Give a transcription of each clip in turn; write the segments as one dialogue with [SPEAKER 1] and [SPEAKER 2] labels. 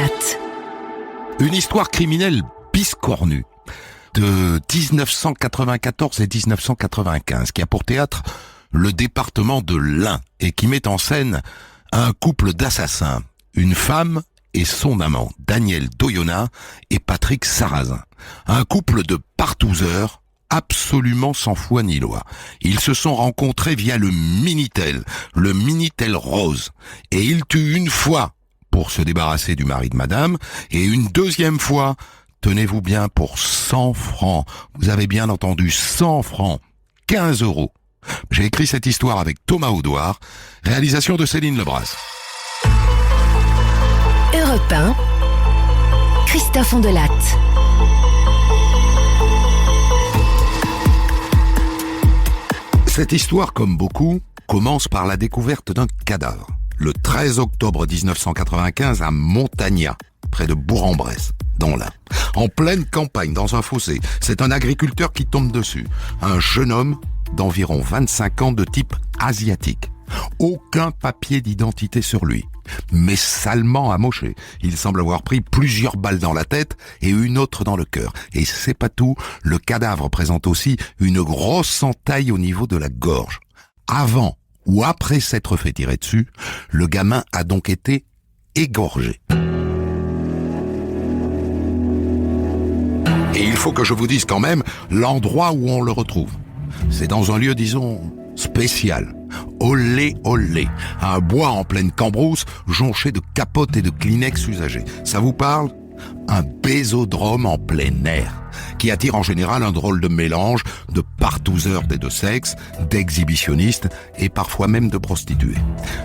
[SPEAKER 1] Latte.
[SPEAKER 2] Une histoire criminelle biscornue de 1994 et 1995 qui a pour théâtre le département de l'Ain et qui met en scène un couple d'assassins, une femme et son amant, Daniel Doyona et Patrick Sarrazin. Un couple de partouzeurs absolument sans foi ni loi. Ils se sont rencontrés via le Minitel rose, et ils tuent une fois pour se débarrasser du mari de madame, et une deuxième fois, tenez-vous bien, pour 100 francs. Vous avez bien entendu, 100 francs, 15 €. J'ai écrit cette histoire avec Thomas Audouard, réalisation de Céline Lebras.
[SPEAKER 1] Europe 1, Christophe Ondelatte.
[SPEAKER 2] Cette histoire, comme beaucoup, commence par la découverte d'un cadavre. Le 13 octobre 1995 à Montagnat, près de Bourg-en-Bresse, dans l'Ain. En pleine campagne, dans un fossé, c'est un agriculteur qui tombe dessus. Un jeune homme d'environ 25 ans de type asiatique. Aucun papier d'identité sur lui, mais salement amoché. Il semble avoir pris plusieurs balles dans la tête et une autre dans le cœur. Et c'est pas tout, le cadavre présente aussi une grosse entaille au niveau de la gorge. Avant ou après s'être fait tirer dessus, le gamin a donc été égorgé. Et il faut que je vous dise quand même l'endroit où on le retrouve. C'est dans un lieu, disons, spécial. Olé, olé. Un bois en pleine cambrousse, jonché de capotes et de Kleenex usagés. Ça vous parle ? Un bésodrome en plein air, qui attire en général un drôle de mélange de partouzeurs des deux sexes, d'exhibitionnistes et parfois même de prostituées.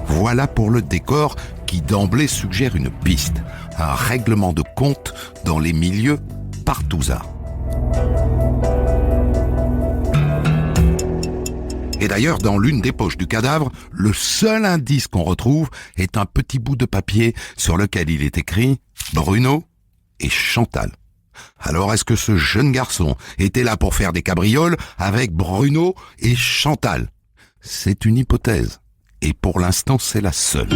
[SPEAKER 2] Voilà pour le décor qui d'emblée suggère une piste, un règlement de compte dans les milieux partouzards. Et d'ailleurs, dans l'une des poches du cadavre, le seul indice qu'on retrouve est un petit bout de papier sur lequel il est écrit « Bruno et Chantal ». Alors est-ce que ce jeune garçon était là pour faire des cabrioles avec Bruno et Chantal ? C'est une hypothèse, et pour l'instant c'est la seule.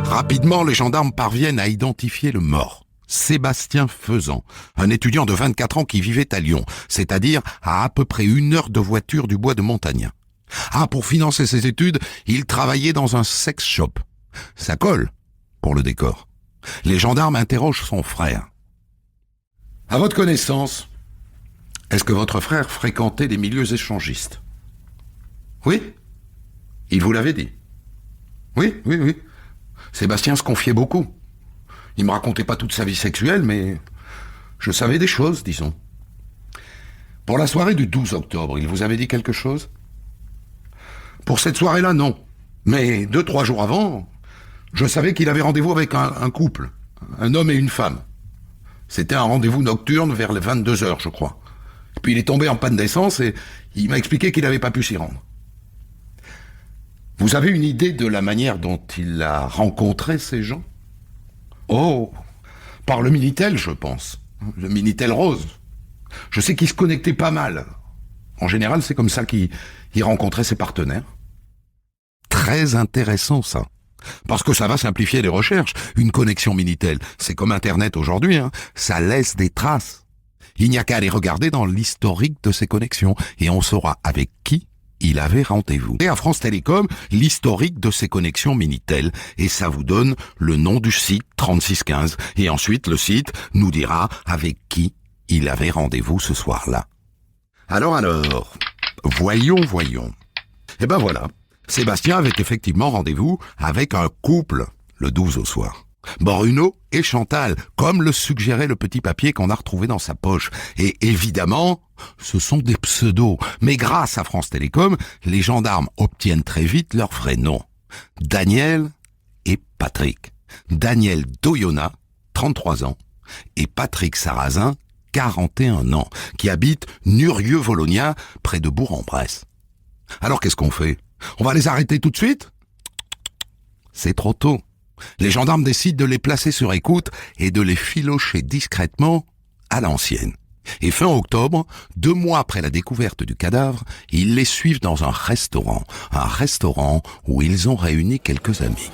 [SPEAKER 2] Rapidement, les gendarmes parviennent à identifier le mort. Sébastien Faisan, un étudiant de 24 ans qui vivait à Lyon, c'est-à-dire à peu près 1 heure de voiture du bois de Montagnat. Pour financer ses études, il travaillait dans un sex shop. Ça colle pour le décor. Les gendarmes interrogent son frère. À votre connaissance, est-ce que votre frère fréquentait les milieux échangistes ? Oui ? Il vous l'avait dit ? Oui. Sébastien se confiait beaucoup. Il me racontait pas toute sa vie sexuelle, mais je savais des choses, disons. Pour la soirée du 12 octobre, il vous avait dit quelque chose ? Pour cette soirée-là, non. Mais 2-3 jours avant, je savais qu'il avait rendez-vous avec un couple, un homme et une femme. C'était un rendez-vous nocturne vers les 22h, je crois. Et puis il est tombé en panne d'essence et il m'a expliqué qu'il n'avait pas pu s'y rendre. Vous avez une idée de la manière dont il a rencontré ces gens ? Oh, par le Minitel, je pense. Le Minitel rose. Je sais qu'il se connectait pas mal. En général, c'est comme ça qu'il rencontrait ses partenaires. Très intéressant, ça. Parce que ça va simplifier les recherches. Une connexion Minitel, c'est comme Internet aujourd'hui, hein. Ça laisse des traces. Il n'y a qu'à aller regarder dans l'historique de ces connexions et on saura avec qui il avait rendez-vous. Et à France Télécom, l'historique de ces connexions Minitel, et ça vous donne le nom du site 3615. Et ensuite, le site nous dira avec qui il avait rendez-vous ce soir-là. Alors, voyons. Eh ben voilà, Sébastien avait effectivement rendez-vous avec un couple le 12 au soir. Bruno et Chantal, comme le suggérait le petit papier qu'on a retrouvé dans sa poche. Et évidemment, ce sont des pseudos. Mais grâce à France Télécom, les gendarmes obtiennent très vite leur vrai nom. Daniel et Patrick. Daniel Doyona, 33 ans, et Patrick Sarrazin, 41 ans, qui habitent Nurieux-Volonia, près de Bourg-en-Bresse. Alors qu'est-ce qu'on fait ? On va les arrêter tout de suite ? C'est trop tôt. Les gendarmes décident de les placer sur écoute et de les filocher discrètement à l'ancienne. Et fin octobre, 2 mois après la découverte du cadavre, ils les suivent dans un restaurant où ils ont réuni quelques amis.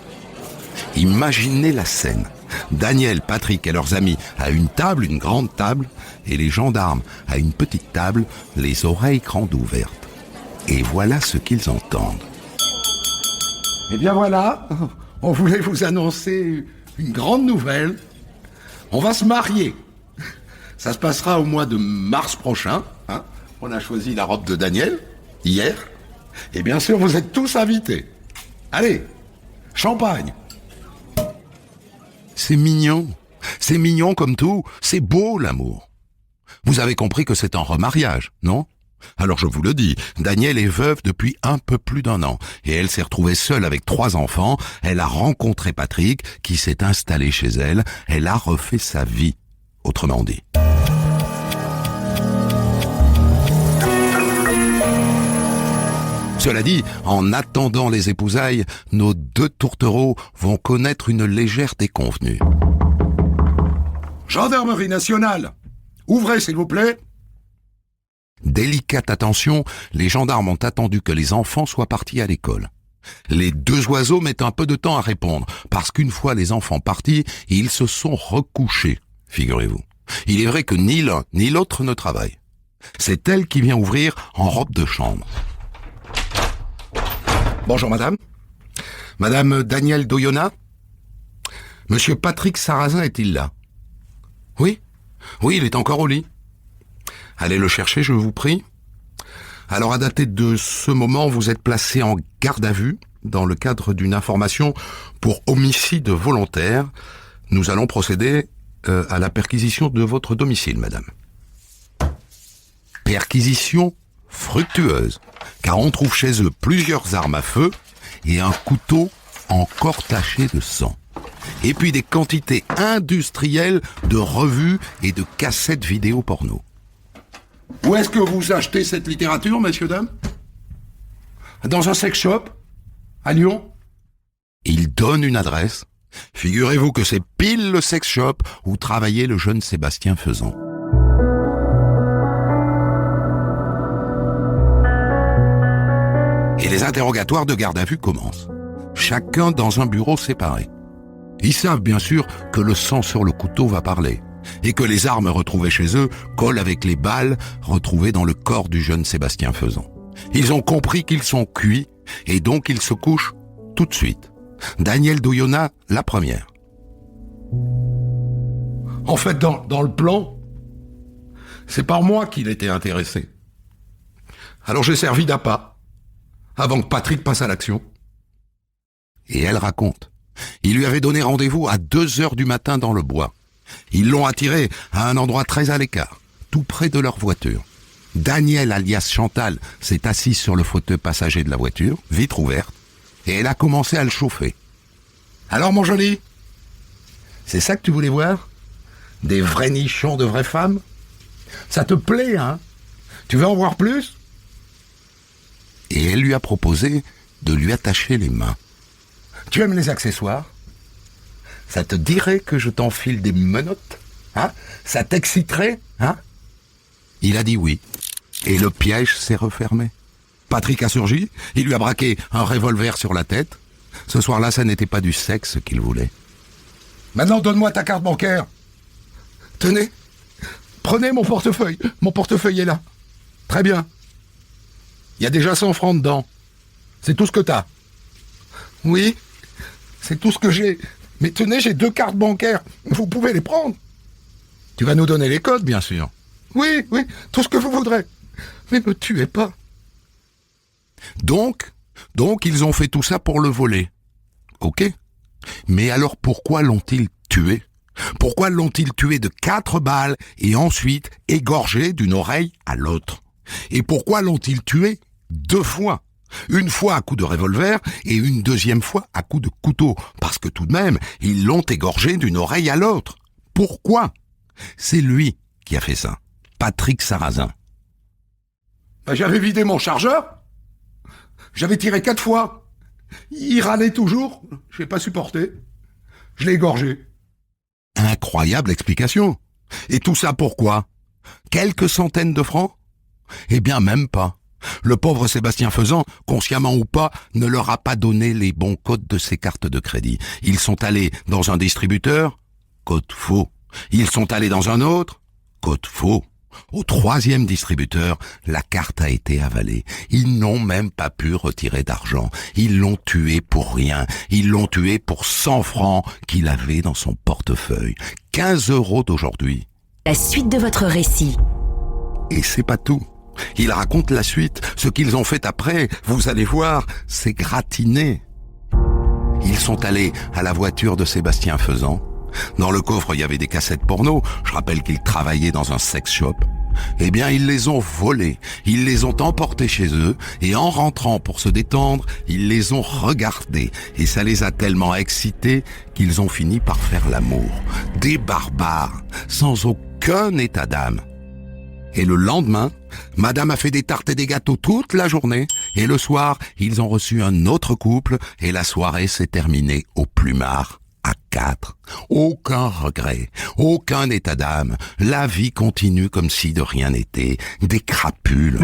[SPEAKER 2] Imaginez la scène. Daniel, Patrick et leurs amis à une table, une grande table, et les gendarmes à une petite table, les oreilles grandes ouvertes. Et voilà ce qu'ils entendent. Eh bien voilà, on voulait vous annoncer une grande nouvelle. On va se marier. Ça se passera au mois de mars prochain. On a choisi la robe de Daniel, hier. Et bien sûr, vous êtes tous invités. Allez, champagne. C'est mignon comme tout, c'est beau l'amour. Vous avez compris que c'est un remariage, non ? Alors je vous le dis, Daniel est veuve depuis un peu plus d'1 an, et elle s'est retrouvée seule avec 3 enfants, elle a rencontré Patrick, qui s'est installé chez elle, elle a refait sa vie, autrement dit. Cela dit, en attendant les épousailles, nos 2 tourtereaux vont connaître une légère déconvenue. Gendarmerie nationale, ouvrez s'il vous plaît. Délicate attention, les gendarmes ont attendu que les enfants soient partis à l'école. Les 2 oiseaux mettent un peu de temps à répondre, parce qu'une fois les enfants partis, ils se sont recouchés, figurez-vous. Il est vrai que ni l'un ni l'autre ne travaille. C'est elle qui vient ouvrir en robe de chambre. Bonjour madame. Madame Danielle Doyona. Monsieur Patrick Sarrazin est-il là? Oui, il est encore au lit. Allez le chercher, je vous prie. Alors à dater de ce moment, vous êtes placé en garde à vue dans le cadre d'une information pour homicide volontaire. Nous allons procéder à la perquisition de votre domicile, madame. Perquisition fructueuse, car on trouve chez eux plusieurs armes à feu et un couteau encore taché de sang. Et puis des quantités industrielles de revues et de cassettes vidéo porno. Où est-ce que vous achetez cette littérature, messieurs, dames? Dans un sex shop? À Lyon? Il donne une adresse. Figurez-vous que c'est pile le sex shop où travaillait le jeune Sébastien Faisan. Et les interrogatoires de garde à vue commencent. Chacun dans un bureau séparé. Ils savent bien sûr que le sang sur le couteau va parler, et que les armes retrouvées chez eux collent avec les balles retrouvées dans le corps du jeune Sébastien Faisan. Ils ont compris qu'ils sont cuits, et donc ils se couchent tout de suite. Danielle Doyona, la première. En fait, dans le plan, c'est par moi qu'il était intéressé. Alors j'ai servi d'appât, avant que Patrick passe à l'action. Et elle raconte. Il lui avait donné rendez-vous à 2h du matin dans le bois. Ils l'ont attiré à un endroit très à l'écart, tout près de leur voiture. Danielle, alias Chantal, s'est assise sur le fauteuil passager de la voiture, vitre ouverte, et elle a commencé à le chauffer. Alors mon joli, c'est ça que tu voulais voir? Des vrais nichons de vraies femmes? Ça te plaît, hein? Tu veux en voir plus? Et elle lui a proposé de lui attacher les mains. Tu aimes les accessoires? Ça te dirait que je t'enfile des menottes? Hein? Ça t'exciterait? Hein? Il a dit oui. Et le piège s'est refermé. Patrick a surgi, il lui a braqué un revolver sur la tête. Ce soir-là, ça n'était pas du sexe qu'il voulait. Maintenant, donne-moi ta carte bancaire. Tenez, prenez mon portefeuille. Mon portefeuille est là. Très bien. Il y a déjà 100 francs dedans. C'est tout ce que t'as. Oui, c'est tout ce que j'ai. Mais tenez, j'ai 2 cartes bancaires. Vous pouvez les prendre. Tu vas nous donner les codes, bien sûr. Oui, tout ce que vous voudrez. Mais ne tuez pas. Donc, ils ont fait tout ça pour le voler. Ok. Mais alors pourquoi l'ont-ils tué? Pourquoi l'ont-ils tué de 4 balles et ensuite égorgé d'une oreille à l'autre? Et pourquoi l'ont-ils tué 2 fois? Une fois à coup de revolver et une deuxième fois à coup de couteau. Parce que tout de même, ils l'ont égorgé d'une oreille à l'autre. Pourquoi? C'est lui qui a fait ça. Patrick Sarrazin. J'avais vidé mon chargeur. J'avais tiré 4 fois. Il râlait toujours. Je n'ai pas supporté. Je l'ai égorgé. Incroyable explication. Et tout ça pourquoi? Quelques centaines de francs? Eh bien, même pas. Le pauvre Sébastien Faisan, consciemment ou pas, ne leur a pas donné les bons codes de ses cartes de crédit. Ils sont allés dans un distributeur, code faux. Ils sont allés dans un autre, code faux. Au troisième distributeur, la carte a été avalée. Ils n'ont même pas pu retirer d'argent. Ils l'ont tué pour rien. Ils l'ont tué pour 100 francs qu'il avait dans son portefeuille. 15 € d'aujourd'hui.
[SPEAKER 1] La suite de votre récit.
[SPEAKER 2] Et c'est pas tout. Il raconte la suite. Ce qu'ils ont fait après, vous allez voir, c'est gratiné. Ils sont allés à la voiture de Sébastien Faisan. Dans le coffre, il y avait des cassettes porno. Je rappelle qu'il travaillait dans un sex shop. Eh bien, ils les ont volées. Ils les ont emportées chez eux. Et en rentrant pour se détendre, ils les ont regardées. Et ça les a tellement excités qu'ils ont fini par faire l'amour. Des barbares, sans aucun état d'âme. Et le lendemain, madame a fait des tartes et des gâteaux toute la journée. Et le soir, ils ont reçu un autre couple. Et la soirée s'est terminée au plumard. À 4. Aucun regret, aucun état d'âme. La vie continue comme si de rien n'était. Des crapules.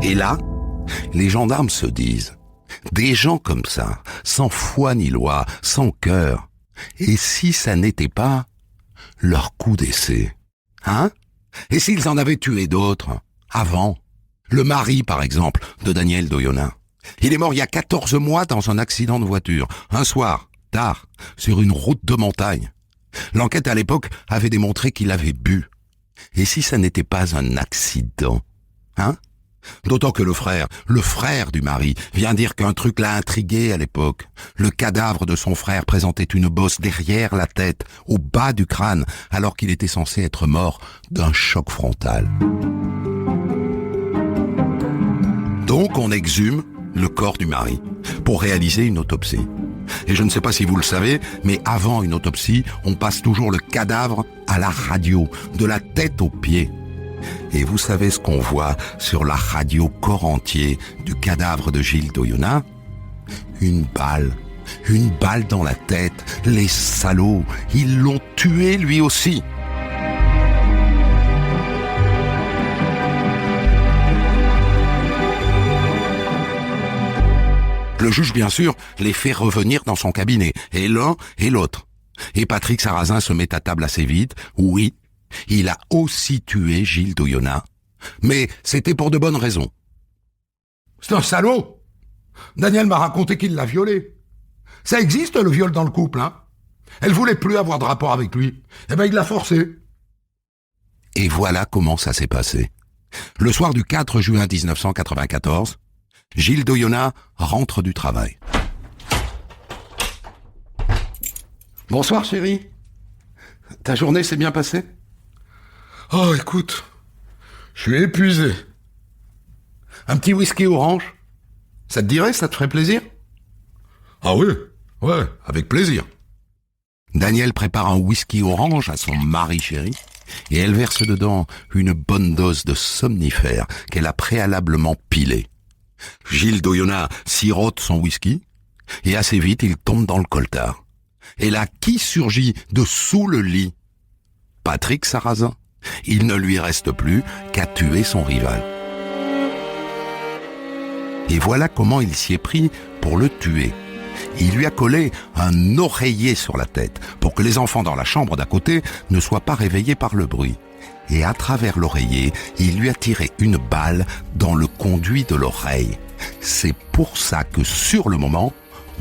[SPEAKER 2] Et là, les gendarmes se disent, des gens comme ça, sans foi ni loi, sans cœur, et si ça n'était pas leur coup d'essai, hein? Et s'ils en avaient tué d'autres, avant? Le mari, par exemple, de Daniel Doyonnin. Il est mort il y a 14 mois dans un accident de voiture, un soir, tard, sur une route de montagne. L'enquête à l'époque avait démontré qu'il avait bu. Et si ça n'était pas un accident, hein? D'autant que le frère du mari, vient dire qu'un truc l'a intrigué à l'époque. Le cadavre de son frère présentait une bosse derrière la tête, au bas du crâne, alors qu'il était censé être mort d'un choc frontal. Donc on exhume le corps du mari pour réaliser une autopsie. Et je ne sais pas si vous le savez, mais avant une autopsie, on passe toujours le cadavre à la radio, de la tête aux pieds. Et vous savez ce qu'on voit sur la radio corps entier du cadavre de Gilles Doyonnin? Une balle dans la tête. Les salauds, ils l'ont tué lui aussi. Le juge, bien sûr, les fait revenir dans son cabinet, et l'un et l'autre. Et Patrick Sarrazin se met à table assez vite. Oui, il a aussi tué Gilles Doyonnin, mais c'était pour de bonnes raisons. C'est un salaud. Daniel m'a raconté qu'il l'a violée. Ça existe, le viol dans le couple, hein? Elle voulait plus avoir de rapport avec lui. Eh ben, il l'a forcé. Et voilà comment ça s'est passé. Le soir du 4 juin 1994, Gilles Doyonnin rentre du travail. Bonsoir chérie. Ta journée s'est bien passée? Oh écoute, je suis épuisé. Un petit whisky orange? Ça te dirait, ça te ferait plaisir? Ah oui, ouais, avec plaisir. Daniel prépare un whisky orange à son mari chéri et elle verse dedans une bonne dose de somnifère qu'elle a préalablement pilé. Gilles Doyonnin sirote son whisky et assez vite il tombe dans le coltard. Et là, qui surgit de sous le lit? Patrick Sarrazin. Il ne lui reste plus qu'à tuer son rival. Et voilà comment il s'y est pris pour le tuer. Il lui a collé un oreiller sur la tête pour que les enfants dans la chambre d'à côté ne soient pas réveillés par le bruit. Et à travers l'oreiller, il lui a tiré une balle dans le conduit de l'oreille. C'est pour ça que sur le moment,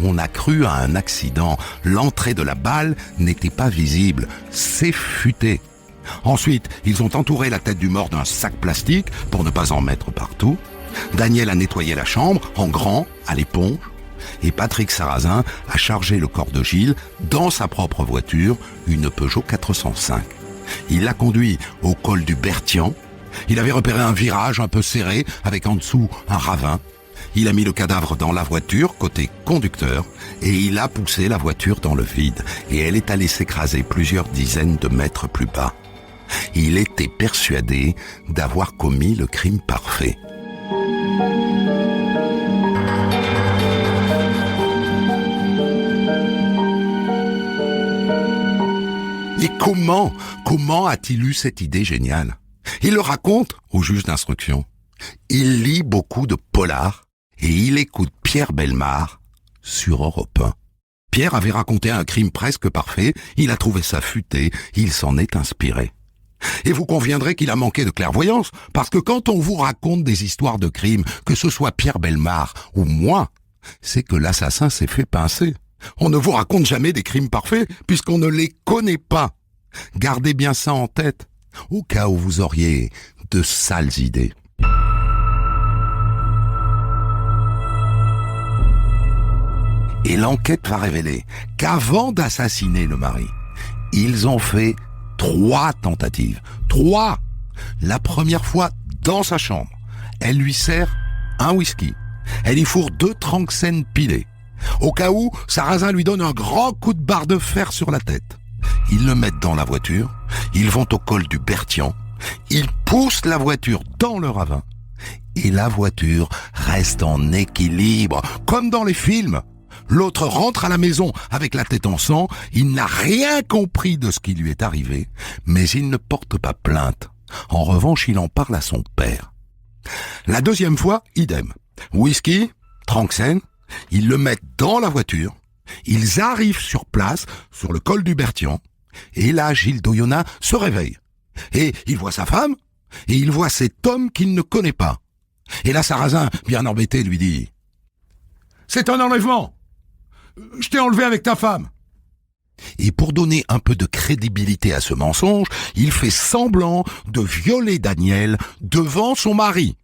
[SPEAKER 2] on a cru à un accident. L'entrée de la balle n'était pas visible, c'est futé. Ensuite, ils ont entouré la tête du mort d'un sac plastique pour ne pas en mettre partout. Daniel a nettoyé la chambre en grand, à l'éponge. Et Patrick Sarrazin a chargé le corps de Gilles dans sa propre voiture, une Peugeot 405. Il l'a conduit au col du Berthian. Il avait repéré un virage un peu serré avec en dessous un ravin. Il a mis le cadavre dans la voiture, côté conducteur, et il a poussé la voiture dans le vide. Et elle est allée s'écraser plusieurs dizaines de mètres plus bas. Il était persuadé d'avoir commis le crime parfait. Comment a-t-il eu cette idée géniale? Il le raconte au juge d'instruction. Il lit beaucoup de polars et il écoute Pierre Bellemare sur Europe 1. Pierre avait raconté un crime presque parfait, il a trouvé ça futé, il s'en est inspiré. Et vous conviendrez qu'il a manqué de clairvoyance, parce que quand on vous raconte des histoires de crimes, que ce soit Pierre Bellemare ou moi, c'est que l'assassin s'est fait pincer. On ne vous raconte jamais des crimes parfaits, puisqu'on ne les connaît pas. Gardez bien ça en tête, au cas où vous auriez de sales idées. Et l'enquête va révéler qu'avant d'assassiner le mari, ils ont fait 3 tentatives. 3! La première fois dans sa chambre. Elle lui sert un whisky. Elle y fourre 2 Tranxène pilés. Au cas où, Sarrazin lui donne un grand coup de barre de fer sur la tête. Ils le mettent dans la voiture. Ils vont au col du Berthian. Ils poussent la voiture dans le ravin. Et la voiture reste en équilibre, comme dans les films. L'autre rentre à la maison avec la tête en sang, il n'a rien compris de ce qui lui est arrivé, mais il ne porte pas plainte. En revanche, il en parle à son père. La deuxième fois, idem. Whisky, Tranxène, ils le mettent dans la voiture, ils arrivent sur place, sur le col du Berthian, et là, Gilles d'Oyonnax se réveille. Et il voit sa femme, et il voit cet homme qu'il ne connaît pas. Et là, Sarrazin, bien embêté, lui dit « C'est un enlèvement ! Je t'ai enlevé avec ta femme !» Et pour donner un peu de crédibilité à ce mensonge, il fait semblant de violer Daniel devant son mari.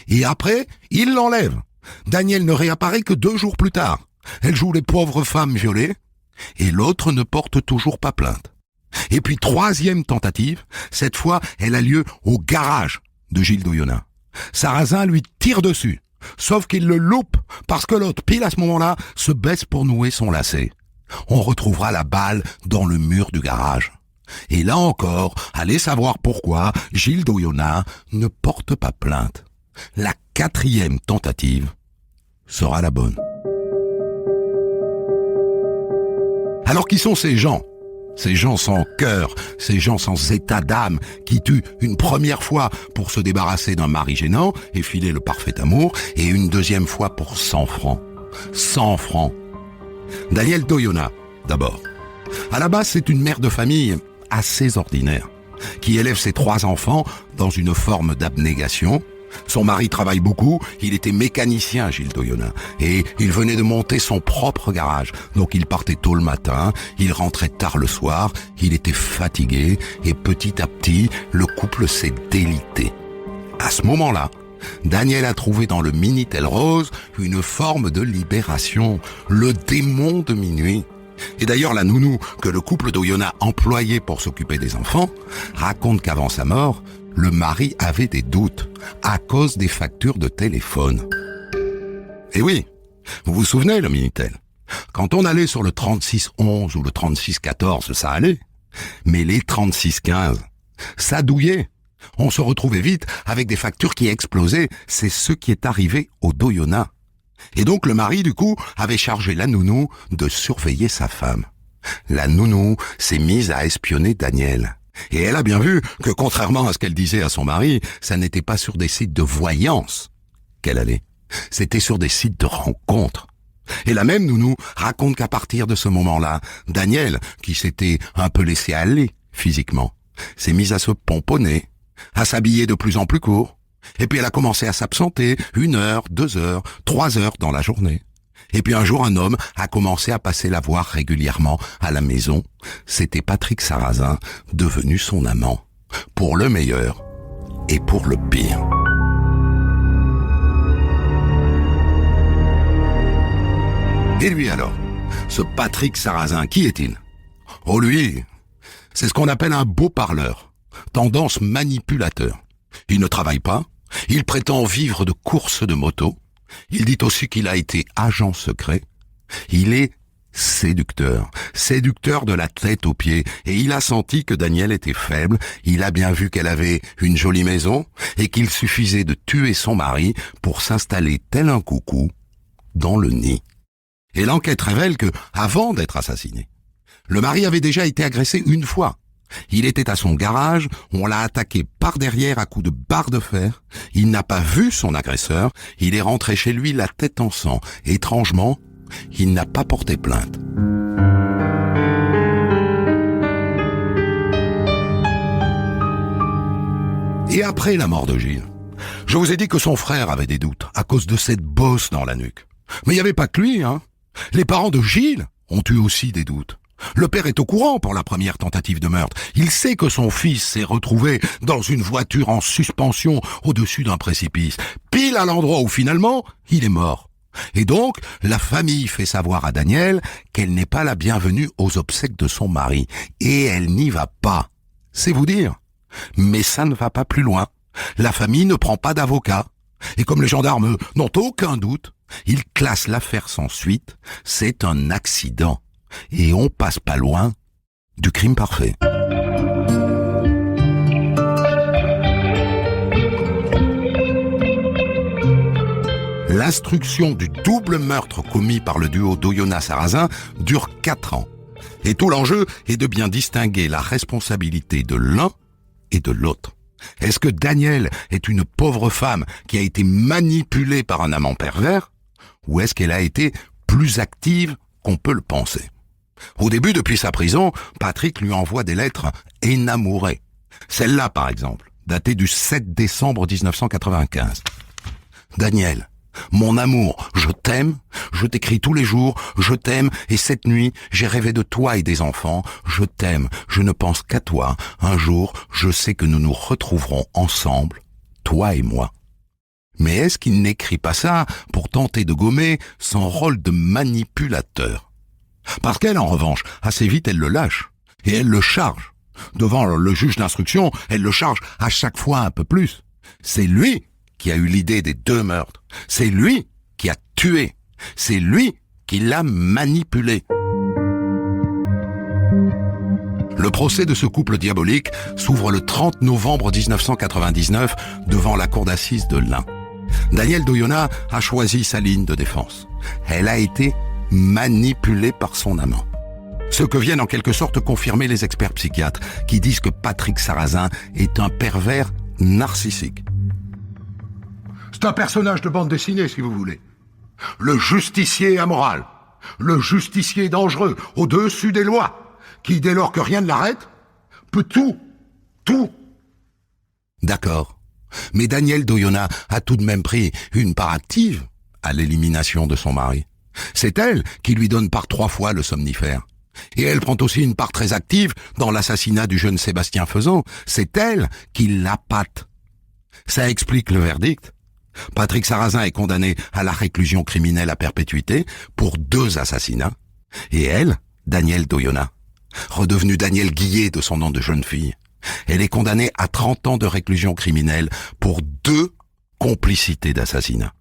[SPEAKER 2] Et après, il l'enlève. Daniel ne réapparaît que 2 jours plus tard. Elle joue les pauvres femmes violées, et l'autre ne porte toujours pas plainte. Et puis 3e tentative, cette fois, elle a lieu au garage de Gilles d'Oyonnax. Sarrazin lui tire dessus. Sauf qu'il le loupe, parce que l'autre, pile à ce moment-là, se baisse pour nouer son lacet. On retrouvera la balle dans le mur du garage. Et là encore, allez savoir pourquoi Gilles d'Oyonnax ne porte pas plainte. La 4e tentative sera la bonne. Alors qui sont ces gens? Ces gens sans cœur, ces gens sans état d'âme, qui tuent une première fois pour se débarrasser d'un mari gênant et filer le parfait amour, et une deuxième fois pour 100 francs. 100 francs. Daniel d'Oyonnax, d'abord. À la base, c'est une mère de famille assez ordinaire, qui élève ses 3 enfants dans une forme d'abnégation. Son mari travaille beaucoup, il était mécanicien, Gilles d'Oyonnax, et il venait de monter son propre garage. Donc il partait tôt le matin, il rentrait tard le soir, il était fatigué, et petit à petit, le couple s'est délité. À ce moment-là, Daniel a trouvé dans le Minitel Rose une forme de libération, le démon de minuit. Et d'ailleurs, la nounou que le couple d'Oyonnax employait pour s'occuper des enfants raconte qu'avant sa mort, le mari avait des doutes à cause des factures de téléphone. Et oui, vous vous souvenez le Minitel? Quand on allait sur le 3611 ou le 3614, ça allait. Mais les 3615, ça douillait. On se retrouvait vite avec des factures qui explosaient. C'est ce qui est arrivé au d'Oyonnax. Et donc le mari, du coup, avait chargé la nounou de surveiller sa femme. La nounou s'est mise à espionner Daniel. Et elle a bien vu que, contrairement à ce qu'elle disait à son mari, ça n'était pas sur des sites de voyance qu'elle allait. C'était sur des sites de rencontres. Et la même nounou raconte qu'à partir de ce moment-là, Daniel, qui s'était un peu laissé aller physiquement, s'est mise à se pomponner, à s'habiller de plus en plus court. Et puis elle a commencé à s'absenter 1 heure, 2 heures, 3 heures dans la journée. Et puis un jour, un homme a commencé à passer la voir régulièrement à la maison. C'était Patrick Sarrazin, devenu son amant, pour le meilleur et pour le pire. Et lui alors, ce Patrick Sarrazin, qui est-il? Oh lui, c'est ce qu'on appelle un beau parleur, tendance manipulateur. Il ne travaille pas, il prétend vivre de courses de moto. Il dit aussi qu'il a été agent secret. Il est séducteur de la tête aux pieds, et il a senti que Daniel était faible, il a bien vu qu'elle avait une jolie maison, et qu'il suffisait de tuer son mari pour s'installer tel un coucou dans le nid. Et l'enquête révèle que, avant d'être assassiné, le mari avait déjà été agressé 1 fois, Il était à son garage, on l'a attaqué par derrière à coups de barre de fer. Il n'a pas vu son agresseur, il est rentré chez lui la tête en sang. Étrangement, il n'a pas porté plainte. Et après la mort de Gilles, je vous ai dit que son frère avait des doutes à cause de cette bosse dans la nuque. Mais il n'y avait pas que lui, hein. Les parents de Gilles ont eu aussi des doutes. Le père est au courant pour la première tentative de meurtre. Il sait que son fils s'est retrouvé dans une voiture en suspension au-dessus d'un précipice, pile à l'endroit où finalement il est mort. Et donc, la famille fait savoir à Daniel qu'elle n'est pas la bienvenue aux obsèques de son mari. Et elle n'y va pas. C'est vous dire. Mais ça ne va pas plus loin. La famille ne prend pas d'avocat. Et comme les gendarmes n'ont aucun doute, ils classent l'affaire sans suite. C'est un accident. Et on passe pas loin du crime parfait. L'instruction du double meurtre commis par le duo d'Oyonnax-Sarrazin dure 4 ans. Et tout l'enjeu est de bien distinguer la responsabilité de l'un et de l'autre. Est-ce que Daniel est une pauvre femme qui a été manipulée par un amant pervers, ou est-ce qu'elle a été plus active qu'on peut le penser? Au début, depuis sa prison, Patrick lui envoie des lettres énamourées. Celle-là, par exemple, datée du 7 décembre 1995. Daniel, mon amour, je t'aime, je t'écris tous les jours, je t'aime, et cette nuit, j'ai rêvé de toi et des enfants, je t'aime, je ne pense qu'à toi, un jour, je sais que nous nous retrouverons ensemble, toi et moi. Mais est-ce qu'il n'écrit pas ça pour tenter de gommer son rôle de manipulateur? Parce qu'elle, en revanche, assez vite, elle le lâche, et elle le charge. Devant le juge d'instruction, elle le charge à chaque fois un peu plus. C'est lui qui a eu l'idée des 2 meurtres. C'est lui qui a tué. C'est lui qui l'a manipulé. Le procès de ce couple diabolique s'ouvre le 30 novembre 1999 devant la cour d'assises de l'Ain. Daniel d'Oyonnax a choisi sa ligne de défense. Elle a été manipulée par son amant. Ce que viennent en quelque sorte confirmer les experts psychiatres qui disent que Patrick Sarrazin est un pervers narcissique. C'est un personnage de bande dessinée, si vous voulez. Le justicier amoral, le justicier dangereux, au-dessus des lois, qui, dès lors que rien ne l'arrête, peut tout. D'accord. Mais Daniel d'Oyonnax a tout de même pris une part active à l'élimination de son mari. C'est elle qui lui donne par 3 fois le somnifère. Et elle prend aussi une part très active dans l'assassinat du jeune Sébastien Faisan. C'est elle qui l'appâte. Ça explique le verdict. Patrick Sarrazin est condamné à la réclusion criminelle à perpétuité pour 2 assassinats. Et elle, Daniel d'Oyonnax, redevenue Daniel Guillet de son nom de jeune fille, elle est condamnée à 30 ans de réclusion criminelle pour 2 complicités d'assassinat.